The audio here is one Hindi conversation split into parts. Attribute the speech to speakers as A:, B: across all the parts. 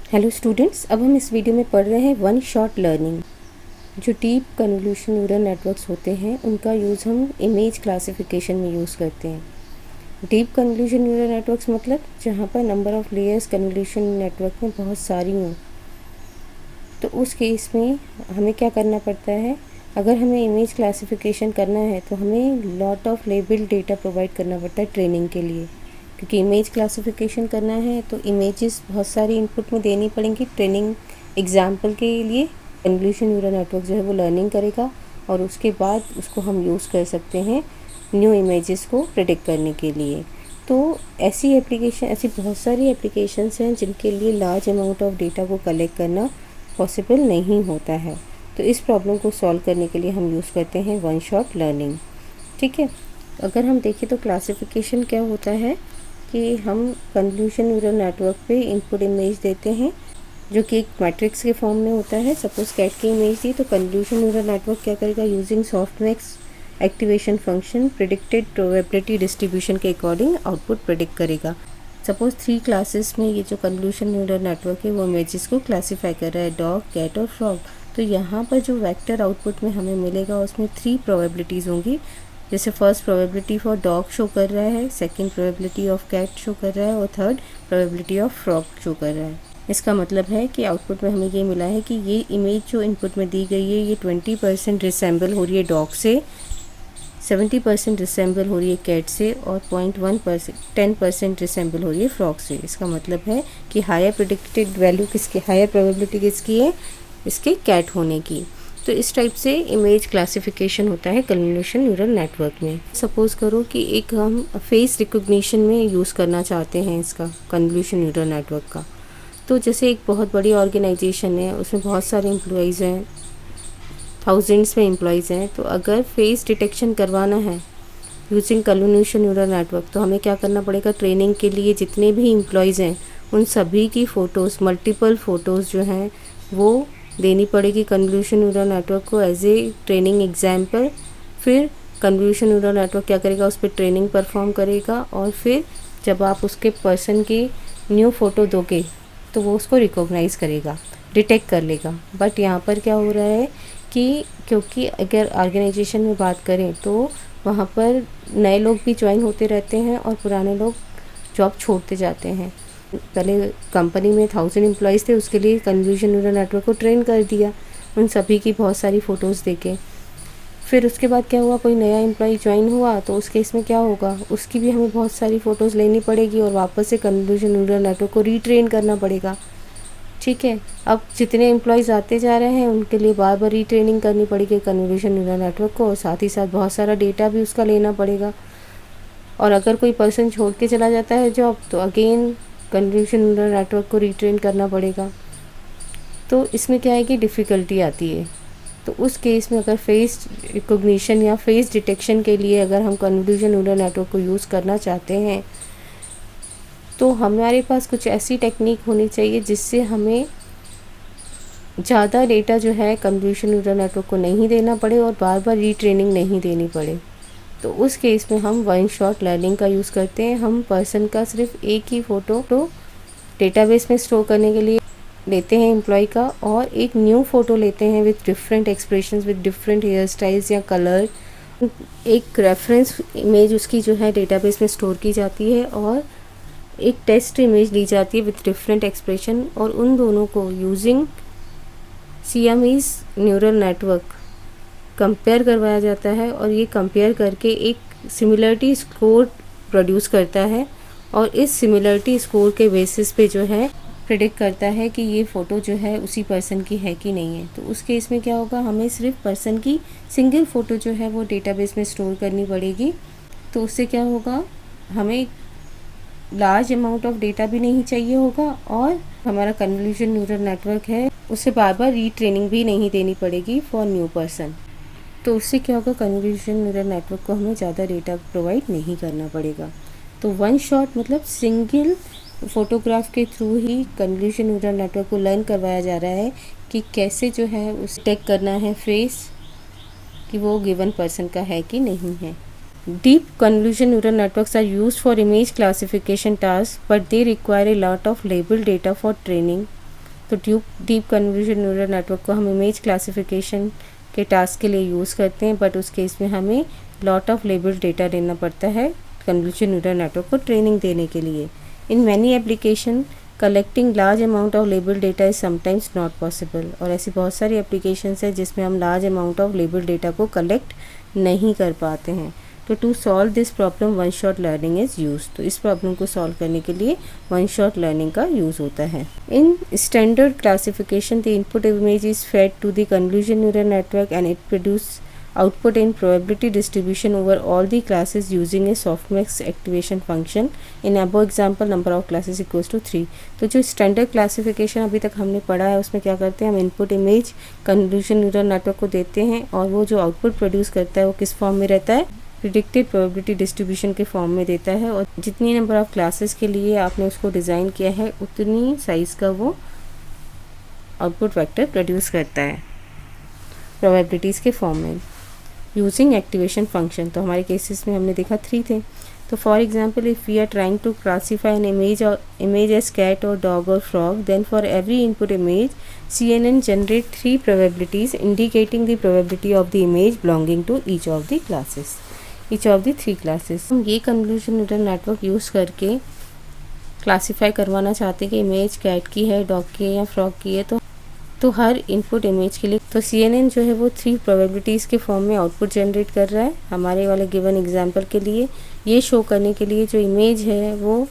A: हेलो स्टूडेंट्स, अब हम इस वीडियो में पढ़ रहे हैं वन शॉट लर्निंग। जो डीप कन्वोल्यूशन न्यूरल नेटवर्क्स होते हैं उनका यूज़ हम इमेज क्लासिफिकेशन में यूज़ करते हैं। डीप कन्वोल्यूशन न्यूरल नेटवर्क्स मतलब जहाँ पर number of layers convolution network में बहुत सारी हों। तो उस केस में हमें क्या करना पड़ता है, अगर हमें इमेज क्लासिफिकेशन करना है तो हमें lot of label data provide करना पड़ता है ट्रेनिंग के लिए। क्योंकि इमेज क्लासिफिकेशन करना है तो इमेजेस बहुत सारी इनपुट में देनी पड़ेंगी। ट्रेनिंग एग्जाम्पल के लिए कन्वोल्यूशन न्यूरल नेटवर्क जो है वो लर्निंग करेगा और उसके बाद उसको हम यूज़ कर सकते हैं न्यू इमेजेस को प्रेडिक्ट करने के लिए। तो ऐसी बहुत सारी एप्लीकेशंस हैं जिनके लिए लार्ज अमाउंट ऑफ डेटा को कलेक्ट करना पॉसिबल नहीं होता है। तो इस प्रॉब्लम को सॉल्व करने के लिए हम यूज़ करते हैं वन शॉट लर्निंग। ठीक है, अगर हम देखें तो क्लासिफिकेशन क्या होता है कि हम कन्वोल्यूशन न्यूरल नेटवर्क पे इनपुट इमेज देते हैं जो कि एक मैट्रिक्स के फॉर्म में होता है। सपोज कैट की इमेज दी तो कन्वोल्यूशन न्यूरल नेटवर्क क्या करेगा, using softmax activation function predicted probability distribution के अकॉर्डिंग आउटपुट प्रेडिक्ट करेगा। सपोज 3 क्लासेस में ये जो कन्वोल्यूशन न्यूरल नेटवर्क है वो इमेजेस को क्लासीफाई कर रहा है, डॉग, कैट और फ्रॉग। तो यहाँ पर जो वेक्टर आउटपुट में हमें मिलेगा उसमें 3 प्रोबेबिलिटीज़ होंगी। जैसे first probability for dog show कर रहा है, second probability of cat show कर रहा है और third probability of frog show कर रहा है। इसका मतलब है कि आउटपुट में हमें ये मिला है कि ये इमेज जो इनपुट में दी गई है ये 20% रिसेंबल हो रही है डॉग से, 70% रिसेंबल हो रही है कैट से और 10% रिसेंबल हो रही है फ्रॉग से। इसका मतलब है कि हायर प्रेडिक्टेड वैल्यू किसकी, हायर प्रोबेबिलिटी किसकी है, इसके कैट होने की। तो इस टाइप से इमेज क्लासिफिकेशन होता है कन्वोल्यूशन न्यूरल नेटवर्क में। सपोज़ करो कि एक हम फेस रिकॉग्निशन में यूज़ करना चाहते हैं इसका कन्वोल्यूशन न्यूरल नेटवर्क का। तो जैसे एक बहुत बड़ी ऑर्गेनाइजेशन है, उसमें बहुत सारे एम्प्लॉयज़ हैं, थाउजेंड्स में एम्प्लॉयज़ हैं। तो अगर फेस डिटेक्शन करवाना है यूजिंग कन्वोल्यूशन न्यूरल नेटवर्क तो हमें क्या करना पड़ेगा, ट्रेनिंग के लिए जितने भी एम्प्लॉयज़ हैं उन सभी की फ़ोटोज़, मल्टीपल फ़ोटोज़ जो हैं वो देनी पड़ेगी कन्वोल्यूशन न्यूरल नेटवर्क को एज ए ट्रेनिंग एग्जाम्पल। फिर कन्वोल्यूशन न्यूरल नेटवर्क क्या करेगा, उस पर ट्रेनिंग परफॉर्म करेगा और फिर जब आप उसके पर्सन की न्यू फ़ोटो दोगे तो वो उसको रिकॉग्नाइज़ करेगा, डिटेक्ट कर लेगा। बट यहाँ पर क्या हो रहा है कि क्योंकि अगर ऑर्गेनाइजेशन में बात करें तो वहाँ पर नए लोग भी ज्वाइन होते रहते हैं और पुराने लोग जॉब छोड़ते जाते हैं। पहले कंपनी में 1000 एम्प्लॉयज़ थे, उसके लिए कन्वोल्यूशन न्यूरल नेटवर्क को ट्रेन कर दिया उन सभी की बहुत सारी फ़ोटोज़ देके। फिर उसके बाद क्या हुआ, कोई नया एम्प्लॉय ज्वाइन हुआ तो उस केस में क्या होगा, उसकी भी हमें बहुत सारी फ़ोटोज़ लेनी पड़ेगी और वापस से कन्वोल्यूशन न्यूरल नेटवर्क को रीट्रेन करना पड़ेगा। ठीक है, अब जितने एम्प्लॉयज़ आते जा रहे हैं उनके लिए बार बार रीट्रेनिंग करनी पड़ेगी कन्वोल्यूशन न्यूरल नेटवर्क को और साथ ही साथ बहुत सारा डेटा भी उसका लेना पड़ेगा। और अगर कोई पर्सन छोड़ के चला जाता है जॉब तो अगेन कन्वोल्यूशन न्यूरल नेटवर्क को रीट्रेन करना पड़ेगा। तो इसमें क्या है कि डिफ़िकल्टी आती है। तो उस केस में अगर फेस रिकॉग्निशन या फेस डिटेक्शन के लिए अगर हम कन्वोल्यूशन न्यूरल नेटवर्क को यूज़ करना चाहते हैं तो हमारे पास कुछ ऐसी टेक्निक होनी चाहिए जिससे हमें ज़्यादा डेटा जो है कन्वोल्यूशन न्यूरल नेटवर्क को नहीं देना पड़े और बार बार रीट्रेनिंग नहीं देनी पड़े। तो उस केस में हम वन शॉट लर्निंग का यूज़ करते हैं। हम पर्सन का सिर्फ एक ही फ़ोटो तो डेटाबेस में स्टोर करने के लिए लेते हैं एम्प्लॉय का और एक न्यू फ़ोटो लेते हैं with different expressions, with different hair styles या कलर। एक रेफरेंस इमेज उसकी जो है डेटाबेस में स्टोर की जाती है और एक टेस्ट इमेज ली जाती है विद डिफरेंट एक्सप्रेशन और उन दोनों को using Siamese neural network compare करवाया जाता है और ये कंपेयर करके एक सिमिलरिटी स्कोर प्रोड्यूस करता है और इस सिमिलरिटी स्कोर के बेसिस पे जो है प्रेडिक्ट करता है कि ये फ़ोटो जो है उसी पर्सन की है कि नहीं है। तो उस केस में क्या होगा, हमें सिर्फ पर्सन की सिंगल फ़ोटो जो है वो डेटाबेस में स्टोर करनी पड़ेगी। तो उससे क्या होगा, हमें लार्ज अमाउंट ऑफ डेटा भी नहीं चाहिए होगा और हमारा कन्वोल्यूशन न्यूरल नेटवर्क है उसे बार बार रीट्रेनिंग भी नहीं देनी पड़ेगी फॉर न्यू पर्सन। तो उससे क्या होगा, कन्वोल्यूशन न्यूरल नेटवर्क को हमें ज़्यादा डेटा प्रोवाइड नहीं करना पड़ेगा। तो वन शॉट मतलब सिंगल फ़ोटोग्राफ के थ्रू ही कन्वोल्यूशन न्यूरल नेटवर्क को लर्न करवाया जा रहा है कि कैसे जो है उसे टेक करना है फेस कि वो गिवन पर्सन का है कि नहीं है। Deep convolution neural networks are used for image classification tasks, but they require a lot of labeled data for training. तो डीप कन्वोल्यूशन न्यूरल नेटवर्क को हम इमेज क्लासिफिकेशन के टास्क के लिए यूज़ करते हैं, बट उस केस में हमें लॉट ऑफ लेबल्ड डेटा लेना पड़ता है कन्वोल्यूशन न्यूरल नेटवर्क को ट्रेनिंग देने के लिए। In many application collecting large amount of label data is sometimes not possible. और ऐसी बहुत सारी एप्लीकेशंस है जिसमें हम large amount of label data को कलेक्ट नहीं कर पाते हैं। तो to solve this problem one shot learning is use. तो इस प्रॉब्लम को सॉल्व करने के लिए वन शॉट लर्निंग का यूज़ होता है। In standard classification the input image is fed to the convolution neural network and it produce output in probability distribution over all the classes using a softmax activation function. In above example number of classes equals to 3। तो जो स्टैंडर्ड क्लासिफिकेशन अभी तक हमने पढ़ा है उसमें क्या करते हैं, हम input image convolution neural network को देते हैं और वो जो आउटपुट प्रोड्यूस करता है वो किस फॉर्म में रहता है, प्रिडिक्टेड प्रोबेबिलिटी डिस्ट्रीब्यूशन के फॉर्म में देता है। और जितनी नंबर ऑफ क्लासेस के लिए आपने उसको डिज़ाइन किया है उतनी साइज़ का वो आउटपुट वेक्टर प्रोड्यूस करता है प्रोबेबिलिटीज़ के फॉर्म में यूजिंग एक्टिवेशन फंक्शन। तो हमारे केसेस में हमने देखा 3 थे। तो for example if we are trying to classify an image as cat और डॉग और frog, then for every input image CNN generate 3 probabilities indicating the probability of the image belonging to each of the 3 classes. हम ये कन्वोल्यूशन न्यूरल नेटवर्क यूज़ करके क्लासीफाई करवाना चाहते हैं कि इमेज कैट की है, डॉग की है या फ्रॉग की है। तो हर इनपुट इमेज के लिए तो CNN जो है वो 3 प्रोबेबिलिटीज़ के फॉर्म में आउटपुट जनरेट कर रहा है। हमारे वाले गिवन एग्जांपल के लिए ये शो करने के लिए जो इमेज है वो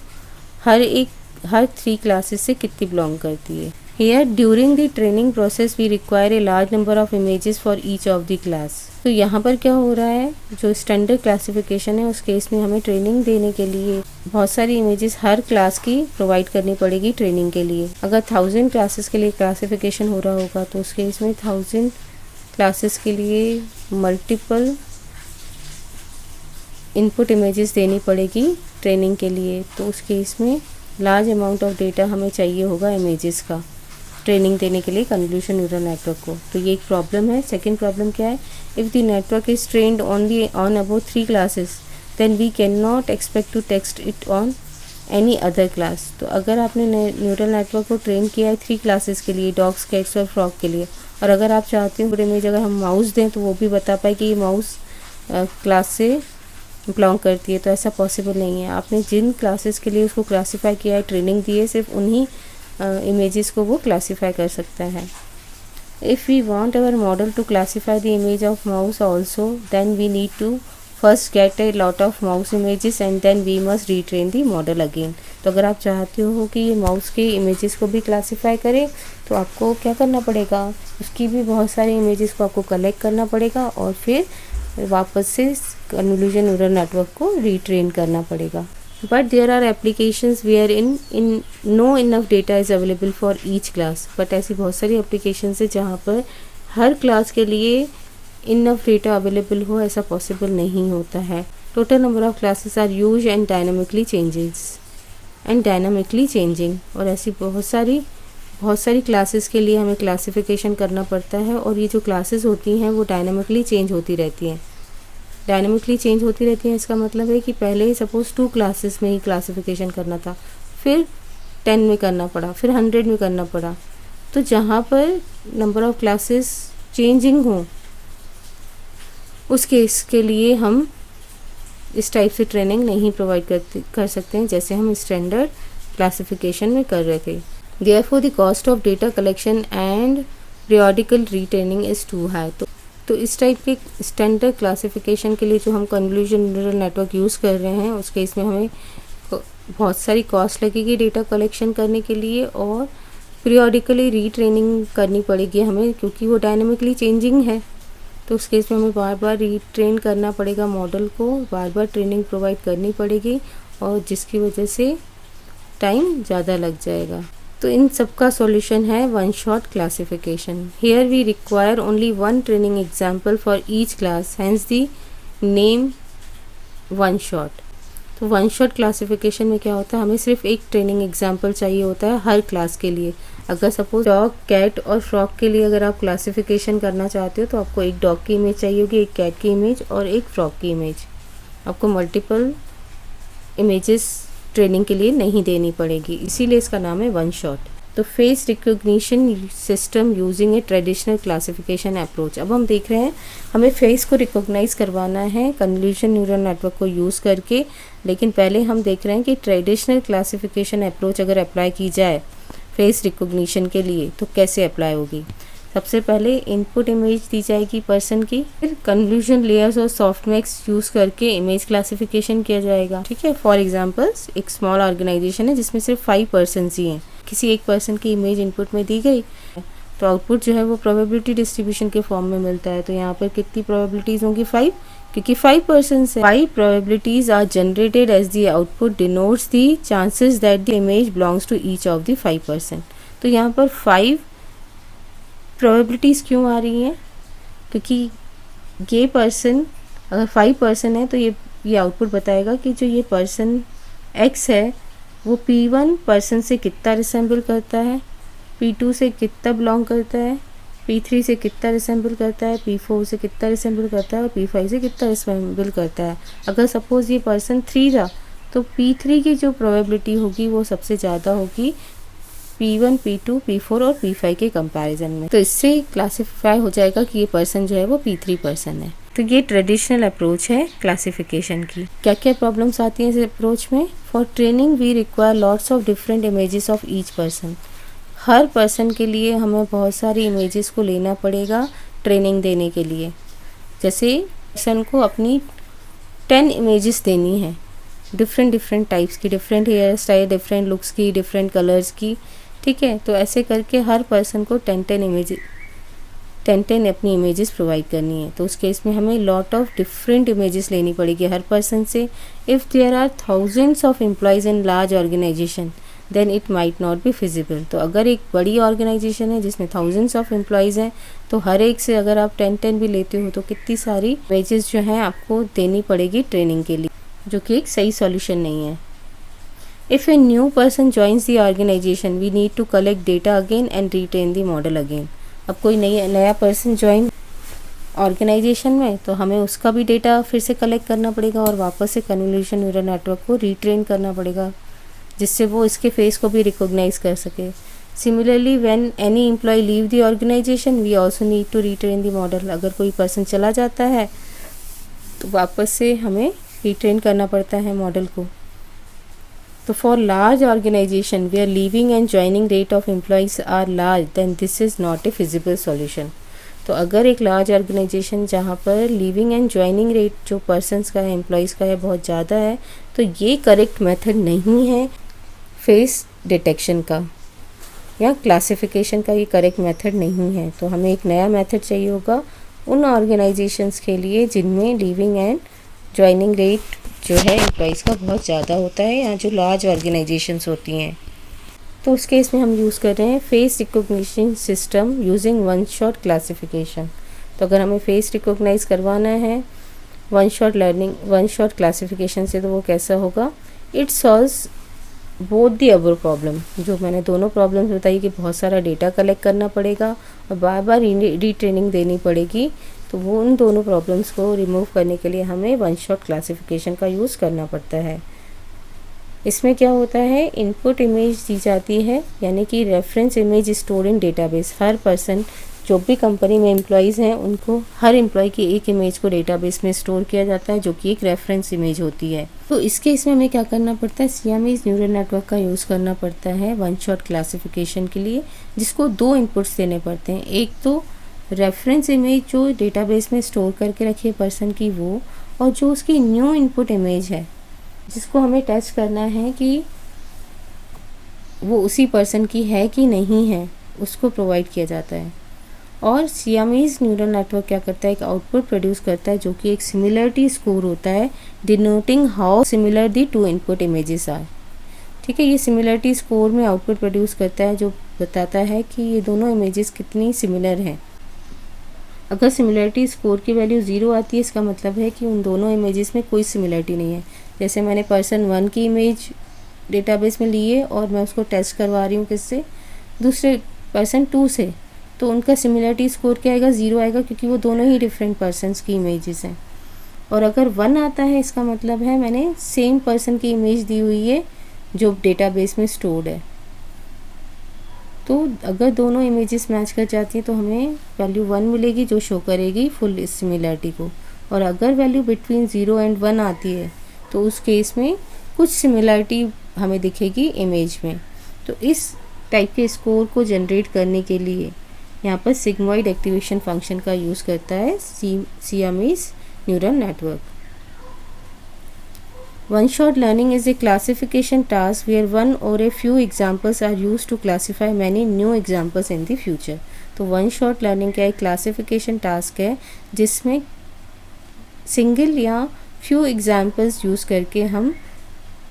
A: हर 3 क्लासेस से कितनी बिलोंग करती है। Here during the training process we require a large number of images for each of the class। तो यहाँ पर क्या हो रहा है, जो स्टैंडर्ड क्लासिफिकेशन है उस केस में हमें ट्रेनिंग देने के लिए बहुत सारी इमेजेस हर क्लास की प्रोवाइड करनी पड़ेगी ट्रेनिंग के लिए। अगर 1000 क्लासेस के लिए क्लासिफिकेशन हो रहा होगा तो उस केस में 1000 क्लासेस के लिए मल्टीपल इनपुट इमेजेस देनी पड़ेगी ट्रेनिंग के लिए। तो उस केस में लार्ज अमाउंट ऑफ डेटा हमें चाहिए होगा इमेजेस का ट्रेनिंग देने के लिए कन्वोल्यूशन न्यूरल नेटवर्क को। तो ये एक प्रॉब्लम है। सेकंड प्रॉब्लम क्या है, if the network is trained on about 3 classes then we can not expect to test it on any other class. तो अगर आपने न्यूरल नेटवर्क को ट्रेन किया है 3 क्लासेस के लिए, डॉग्स, कैट्स और फ्रॉग के लिए, और अगर आप चाहते हो इमेज अगर हम माउस दें तो वो भी बता पाए कि ये माउस क्लास से बिलोंग करती है, तो ऐसा पॉसिबल नहीं है। आपने जिन क्लासेस के लिए उसको क्लासीफाई किया है, ट्रेनिंग दी है, सिर्फ उन्हीं इमेजेस को वो क्लासीफाई कर सकता है। If we want our model to classify the image of mouse also then we need to first get a lot of mouse images and then we must retrain the model again. तो अगर आप चाहते हो कि ये माउस के इमेजेस को भी क्लासीफाई करे तो आपको क्या करना पड़ेगा, उसकी भी बहुत सारी इमेजेस को आपको कलेक्ट करना पड़ेगा और फिर वापस से कन्वोल्यूशन न्यूरल नेटवर्क को रीट्रेन करना पड़ेगा। But there are applications where in no enough data is available for each class. But ऐसी बहुत सारी एप्लीकेशंस है जहाँ पर हर क्लास के लिए इनफ डेटा अवेलेबल हो, ऐसा पॉसिबल नहीं होता है। Total number of classes are use and dynamically changing. और ऐसी बहुत सारी क्लासेस के लिए हमें क्लासिफिकेशन करना पड़ता है और ये जो क्लासेस होती हैं वो डायनामिकली चेंज होती रहती हैं। इसका मतलब है कि पहले सपोज़ 2 क्लासेस में ही क्लासिफिकेशन करना था, फिर 10 में करना पड़ा, फिर 100 में करना पड़ा। तो जहाँ पर नंबर ऑफ क्लासेस चेंजिंग हो उस केस के लिए हम इस टाइप से ट्रेनिंग नहीं प्रोवाइड कर सकते हैं जैसे हम स्टैंडर्ड क्लासिफिकेशन में कर रहे थे। Therefore the cost of data collection and periodical retraining is too high। तो इस टाइप के स्टैंडर्ड क्लासिफिकेशन के लिए जो हम कन्वोल्यूशन न्यूरल नेटवर्क यूज़ कर रहे हैं उस केस में हमें बहुत सारी कॉस्ट लगेगी डेटा कलेक्शन करने के लिए और पीरियोडिकली रीट्रेनिंग करनी पड़ेगी हमें, क्योंकि वो डायनामिकली चेंजिंग है। तो उस केस में हमें बार बार रीट्रेन करना पड़ेगा मॉडल को, बार बार ट्रेनिंग प्रोवाइड करनी पड़ेगी और जिसकी वजह से टाइम ज़्यादा लग जाएगा। तो इन सब का सॉल्यूशन है one shot classification. Here we require only 1 training example for each class, hence the name one shot. तो वन शॉट क्लासिफिकेशन में क्या होता है, हमें सिर्फ एक ट्रेनिंग एग्जाम्पल चाहिए होता है हर क्लास के लिए। अगर सपोज डॉग, कैट और फ्रॉग के लिए अगर आप क्लासिफिकेशन करना चाहते हो तो आपको एक डॉग की इमेज चाहिए होगी, एक कैट की इमेज और एक फ्रॉग की इमेज। आपको मल्टीपल इमेजेस ट्रेनिंग के लिए नहीं देनी पड़ेगी, इसीलिए इसका नाम है वन शॉट। तो फेस रिकॉग्निशन सिस्टम यूजिंग ए ट्रेडिशनल क्लासिफिकेशन अप्रोच। अब हम देख रहे हैं हमें फेस को रिकॉग्नाइज करवाना है कन्वोल्यूशन न्यूरल नेटवर्क को यूज़ करके, लेकिन पहले हम देख रहे हैं कि ट्रेडिशनल क्लासिफिकेशन अप्रोच अगर अप्लाई की जाए फेस रिकॉग्निशन के लिए तो कैसे अप्लाई होगी। सबसे पहले इनपुट इमेज दी जाएगी पर्सन की, फिर कन्वोल्यूशन लेयर्स और सॉफ्टमैक्स यूज़ करके इमेज क्लासिफिकेशन किया जाएगा। ठीक है, फॉर एग्जांपल्स एक स्मॉल ऑर्गेनाइजेशन है जिसमें सिर्फ 5 पर्सन्स ही हैं, किसी एक पर्सन की इमेज इनपुट में दी गई तो आउटपुट जो है वो प्रोबेबिलिटी डिस्ट्रीब्यूशन के फॉर्म में मिलता है। तो यहाँ पर कितनी प्रोबेबिलिटीज़ होंगी? 5, क्योंकि 5 पर्सन्स है। 5 probabilities are generated as the output denotes the chances that the image belongs to each of the 5 person. तो यहाँ पर 5 प्रोबेबिलिटीज़ क्यों आ रही हैं? क्योंकि ये पर्सन अगर 5 पर्सन है तो ये आउटपुट बताएगा कि जो ये पर्सन X है वो P1 पर्सन से कितना रिसेंबल करता है, P2 से कितना बिलोंग करता है, P3 से कितना रिसेंबल करता है, P4 से कितना रिसेंबल करता है और P5 से कितना रिसेंबल करता है। अगर सपोज़ ये पर्सन 3 था तो P3 की जो प्रोबेबिलिटी होगी वो सबसे ज़्यादा होगी P1, P2, P4 और P5 के कंपैरिजन में। तो इससे क्लासिफाई हो जाएगा कि ये पर्सन जो है वो P3 पर्सन है। तो ये ट्रेडिशनल अप्रोच है क्लासिफिकेशन की। क्या क्या प्रॉब्लम्स आती हैं इस अप्रोच में? For training we require lots of different images of each person. हर पर्सन के लिए हमें बहुत सारी इमेजेस को लेना पड़ेगा ट्रेनिंग देने के लिए। जैसे पर्सन को अपनी 10 इमेजेस देनी है डिफरेंट टाइप्स की, different hair style, different looks की, डिफरेंट कलर्स की। ठीक है, तो ऐसे करके हर पर्सन को 10 अपनी इमेजेस प्रोवाइड करनी है। तो उस केस में हमें लॉट ऑफ डिफरेंट इमेजेस लेनी पड़ेगी हर पर्सन से। If there are thousands of employees in large organisation then it might not be feasible. तो अगर एक बड़ी ऑर्गेनाइजेशन है जिसमें थाउजेंड्स ऑफ एम्प्लॉयज़ हैं तो हर एक से अगर आप 10 भी लेते हो तो कितनी सारी इमेजेस जो हैं आपको देनी पड़ेगी ट्रेनिंग के लिए, जो कि एक सही सॉल्यूशन नहीं है। If a new person joins the organization, we need to collect data again and retrain the model again. अब कोई नया पर्सन ज्वाइन ऑर्गेनाइजेशन में तो हमें उसका भी डेटा फिर से कलेक्ट करना पड़ेगा और वापस से कन्वोल्यूशन न्यूरल नेटवर्क को रीट्रेन करना पड़ेगा जिससे वो इसके फेस को भी रिकॉग्नाइज कर सके। Similarly when any employee leave the organisation we also need to retrain the model. अगर कोई पर्सन चला जाता है तो वापस से हमें रीट्रेन करना पड़ता है मॉडल को। तो for large organisation where leaving and joining rate of employees are large then this is not a feasible solution. तो अगर एक लार्ज ऑर्गेनाइजेशन जहाँ पर लीविंग एंड ज्वाइनिंग रेट जो पर्सनस का है, एम्प्लॉयज़ का है, बहुत ज़्यादा है तो ये करेक्ट मेथड नहीं है फेस डिटेक्शन का या क्लासिफिकेशन का, ये करेक्ट मेथड नहीं है। तो हमें एक नया मेथड चाहिए होगा उन ऑर्गेनाइजेशंस के लिए जिनमें लीविंग एंड ज्वाइनिंग रेट जो है एम्प्लॉयज़ का बहुत ज़्यादा होता है या जो लार्ज ऑर्गेनाइजेशंस होती हैं। तो उस केस में हम यूज़ कर रहे हैं face recognition system using one shot classification. तो अगर हमें फेस रिकॉग्नाइज करवाना है वन शॉट क्लासिफिकेशन से तो वो कैसा होगा? इट सॉल्व्स बोथ दी अबर प्रॉब्लम। जो मैंने दोनों प्रॉब्लम्स बताई कि बहुत सारा डेटा कलेक्ट करना पड़ेगा और बार बार रीट्रेनिंग देनी पड़ेगी, तो वो उन दोनों प्रॉब्लम्स को रिमूव करने के लिए हमें वन शॉट क्लासिफिकेशन का यूज़ करना पड़ता है। इसमें क्या होता है, इनपुट इमेज दी जाती है यानी कि reference image store in database. Her person जो भी कंपनी में एम्प्लॉयज़ हैं उनको हर एम्प्लॉय की एक इमेज को डेटाबेस में स्टोर किया जाता है जो कि एक रेफरेंस इमेज होती है। तो इसके इसमें हमें क्या करना पड़ता है, सियामीज़ न्यूरल नेटवर्क का यूज़ करना पड़ता है वन शॉट क्लासिफिकेशन के लिए, जिसको 2 इनपुट्स देने पड़ते हैं। एक तो रेफरेंस इमेज जो डेटाबेस में स्टोर करके रखी है पर्सन की वो, और जो उसकी न्यू इनपुट इमेज है जिसको हमें टेस्ट करना है कि वो उसी पर्सन की है कि नहीं है, उसको प्रोवाइड किया जाता है। और सियामीज़ न्यूरल नेटवर्क क्या करता है, एक आउटपुट प्रोड्यूस करता है जो कि एक सिमिलरिटी स्कोर होता है denoting how similar the 2 input images are. ठीक है, ये सिमिलरिटी स्कोर में आउटपुट प्रोड्यूस करता है जो बताता है कि ये दोनों इमेजेस कितनी सिमिलर हैं। अगर सिमिलरिटी स्कोर की वैल्यू 0 आती है इसका मतलब है कि उन दोनों इमेजेस में कोई सिमिलरिटी नहीं है। जैसे मैंने पर्सन 1 की इमेज डेटाबेस में ली है और मैं उसको टेस्ट करवा रही हूँ किससे, दूसरे पर्सन 2 से, तो उनका सिमिलरिटी स्कोर क्या आएगा, 0 आएगा क्योंकि वो दोनों ही डिफरेंट पर्सन्स की इमेजेस हैं। और अगर 1 आता है इसका मतलब है मैंने सेम पर्सन की इमेज दी हुई है जो डेटाबेस में स्टोर्ड है। तो अगर दोनों इमेजेस मैच कर जाती हैं तो हमें वैल्यू 1 मिलेगी जो शो करेगी फुल सिमिलरिटी को, और अगर वैल्यू बिटवीन 0 एंड 1 आती है तो उस केस में कुछ सिमिलरिटी हमें दिखेगी इमेज में। तो इस टाइप के स्कोर को जनरेट करने के लिए यहाँ पर सिग्मॉइड एक्टिवेशन फंक्शन का यूज़ करता है Siamese neural network. One shot learning is a classification task where one or a few examples are used to classify many new examples in the future। तो वन शॉट लर्निंग क्या एक क्लासिफिकेशन टास्क है जिसमें सिंगल या फ्यू एग्जाम्पल्स यूज़ करके हम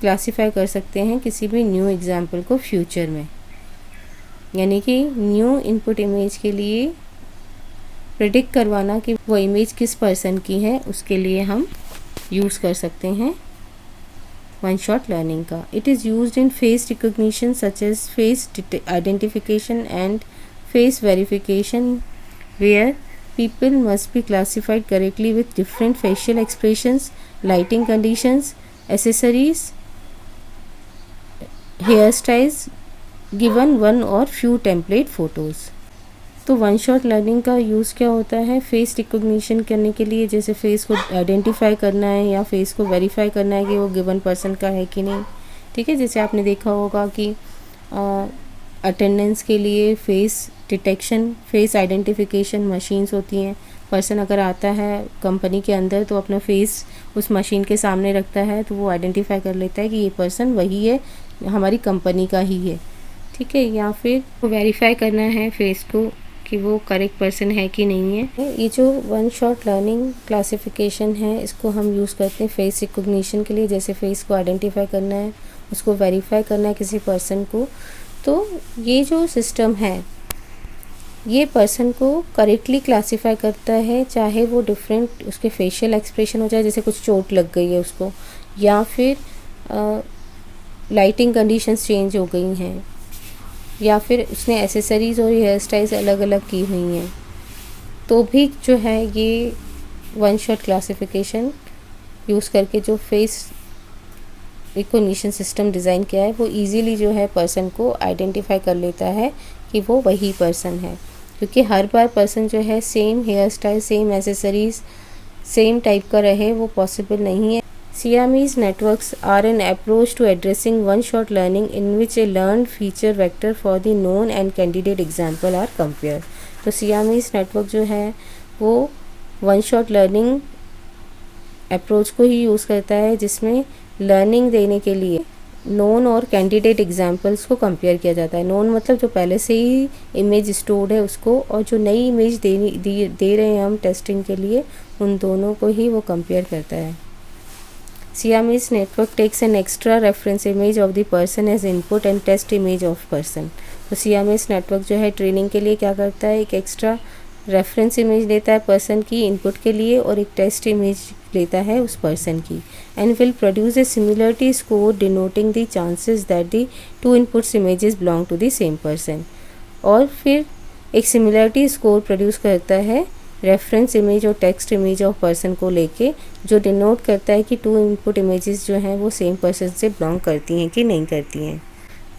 A: क्लासीफाई कर सकते हैं किसी भी न्यू एग्जाम्पल को फ्यूचर में। यानी कि न्यू इनपुट इमेज के लिए प्रेडिक्ट करवाना कि वो इमेज किस पर्सन की है, उसके लिए हम यूज़ कर सकते हैं वन शॉट लर्निंग का। It is used in face recognition such as face identification and face verification where people must be classified correctly with different facial expressions, lighting conditions, accessories, hairstyles given one or few template photos। तो वन शॉट लर्निंग का यूज़ क्या होता है फेस रिकॉग्निशन करने के लिए, जैसे फेस को आइडेंटिफाई करना है या फेस को वेरीफाई करना है कि वो गिवन पर्सन का है कि नहीं। ठीक है, जैसे आपने देखा होगा कि अटेंडेंस के लिए face detection, face identification machines होती हैं। पर्सन अगर आता है कंपनी के अंदर तो अपना फेस उस मशीन के सामने रखता है तो वो आइडेंटिफाई कर लेता है कि ये पर्सन वही है, हमारी कंपनी का ही है। ठीक है, या फिर वेरीफाई करना है फेस को कि वो करेक्ट पर्सन है कि नहीं है। ये जो वन शॉट लर्निंग क्लासिफिकेशन है इसको हम यूज़ करते हैं फेस रिकॉग्निशन के लिए, जैसे फेस को आइडेंटिफाई करना है, उसको वेरीफाई करना है किसी पर्सन को। तो ये जो सिस्टम है ये पर्सन को करेक्टली क्लासीफाई करता है, चाहे वो डिफरेंट उसके फेशियल एक्सप्रेशन हो जाए, जैसे कुछ चोट लग गई है उसको, या फिर लाइटिंग कंडीशंस चेंज हो गई हैं, या फिर उसने एसेसरीज़ और हेयर स्टाइल्स अलग अलग की हुई हैं, तो भी जो है ये वन शॉट क्लासिफिकेशन यूज़ करके जो फेस रिकॉग्निशन सिस्टम डिज़ाइन किया है वो इजीली जो है पर्सन को आइडेंटिफाई कर लेता है कि वो वही पर्सन है, क्योंकि हर बार पर्सन जो है same here style, same accessories, same type का रहे वो पॉसिबल नहीं है। Siamese networks are an approach to addressing one-shot learning in which a learned feature vector for the known and candidate example are compared। तो Siamese network जो है वो one-shot learning अप्रोच को ही यूज़ करता है जिसमें लर्निंग देने के लिए नोन और कैंडिडेट एग्जाम्पल्स को कंपेयर किया जाता है। नोन मतलब जो पहले से ही इमेज स्टोर्ड है उसको, और जो नई इमेज दे रहे हैं हम टेस्टिंग के लिए, उन दोनों को ही वो कंपेयर करता है। Siamese network takes an extra reference image of the person as input and test image of person। तो Siamese network जो है ट्रेनिंग के लिए क्या करता है, एक एक्स्ट्रा रेफरेंस इमेज लेता है पर्सन की इनपुट के लिए और एक टेस्ट इमेज लेता है उस पर्सन की, and will produce a similarity score denoting the chances that the two inputs images belong to the same person. और फिर एक सिमिलरिटी स्कोर प्रोड्यूस करता है रेफरेंस इमेज और टेक्स्ट इमेज ऑफ पर्सन को लेके, जो डिनोट करता है कि टू इनपुट इमेजेस जो हैं वो सेम पर्सन से बिलोंग करती हैं कि नहीं करती हैं।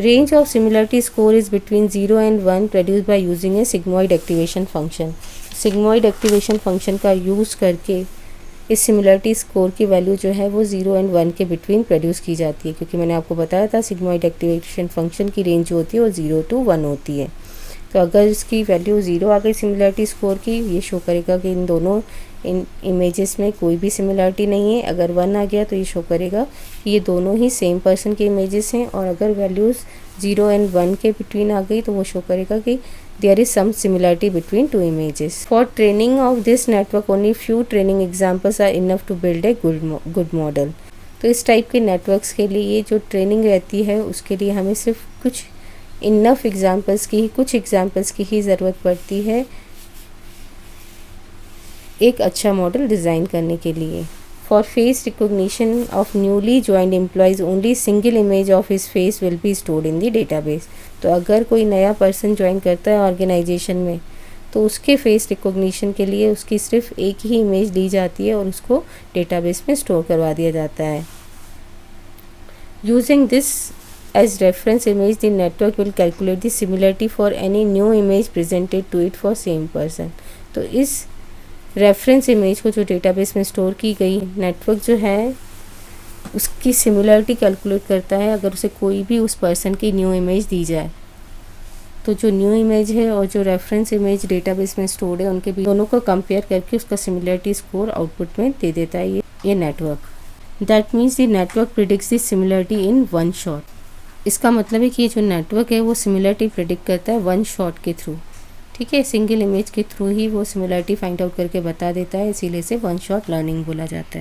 A: Range of similarity score is between 0 and 1 produce by using A sigmoid activation function. Sigmoid activation function का यूज़ करके इस सिमिलरिटी स्कोर की वैल्यू जो है वो 0 and 1 के बिटवीन प्रोड्यूस की जाती है, क्योंकि मैंने आपको बताया था सिग्मॉइड एक्टिवेशन फंक्शन की रेंज जो होती है वो 0 to 1 होती है। तो अगर इसकी वैल्यू 0 आ गई सिमिलरिटी स्कोर की, ये शो करेगा कि इन दोनों इमेजेस में कोई भी सिमिलरिटी नहीं है। अगर 1 आ गया तो ये शो करेगा कि ये दोनों ही सेम पर्सन के इमेजेस हैं, और अगर वैल्यूज़ 0 and 1 के बिटवीन आ गई तो वो शो करेगा कि there is some similarity between two images. For training of this network only few training examples are enough to build a good model. तो इस टाइप के नेटवर्क्स के लिए जो ट्रेनिंग रहती है उसके लिए हमें सिर्फ कुछ इनफ एग्जाम्पल्स की ही, कुछ एग्जाम्पल्स की ही ज़रूरत पड़ती है एक अच्छा मॉडल डिज़ाइन करने के लिए। For face recognition of newly joined employees only single image of his face will be stored in the database. तो अगर कोई नया पर्सन ज्वाइन करता है ऑर्गेनाइजेशन में तो उसके फेस रिकॉग्निशन के लिए उसकी सिर्फ एक ही इमेज ली जाती है और उसको डेटाबेस में स्टोर करवा दिया जाता है। Using this as reference image, the network will calculate the similarity for any new image presented to it for same person. तो इस रेफरेंस इमेज को जो डेटाबेस में स्टोर की गई नेटवर्क जो है उसकी सिमिलरिटी कैलकुलेट करता है अगर उसे कोई भी उस पर्सन की न्यू इमेज दी जाए। तो जो न्यू इमेज है और जो रेफरेंस इमेज डेटाबेस में स्टोर्ड है उनके बीच दोनों को कंपेयर करके उसका सिमिलरिटी स्कोर आउटपुट में दे देता है ये network. That means the network predicts the similarity in one shot. इसका मतलब है कि ये जो नेटवर्क है वो सिमिलरिटी प्रिडिक्ट करता है वन शॉट के थ्रू। ठीक है, सिंगल इमेज के थ्रू ही वो सिमिलरिटी फाइंड आउट करके बता देता है, इसीलिए इसे वन शॉट लर्निंग बोला जाता है।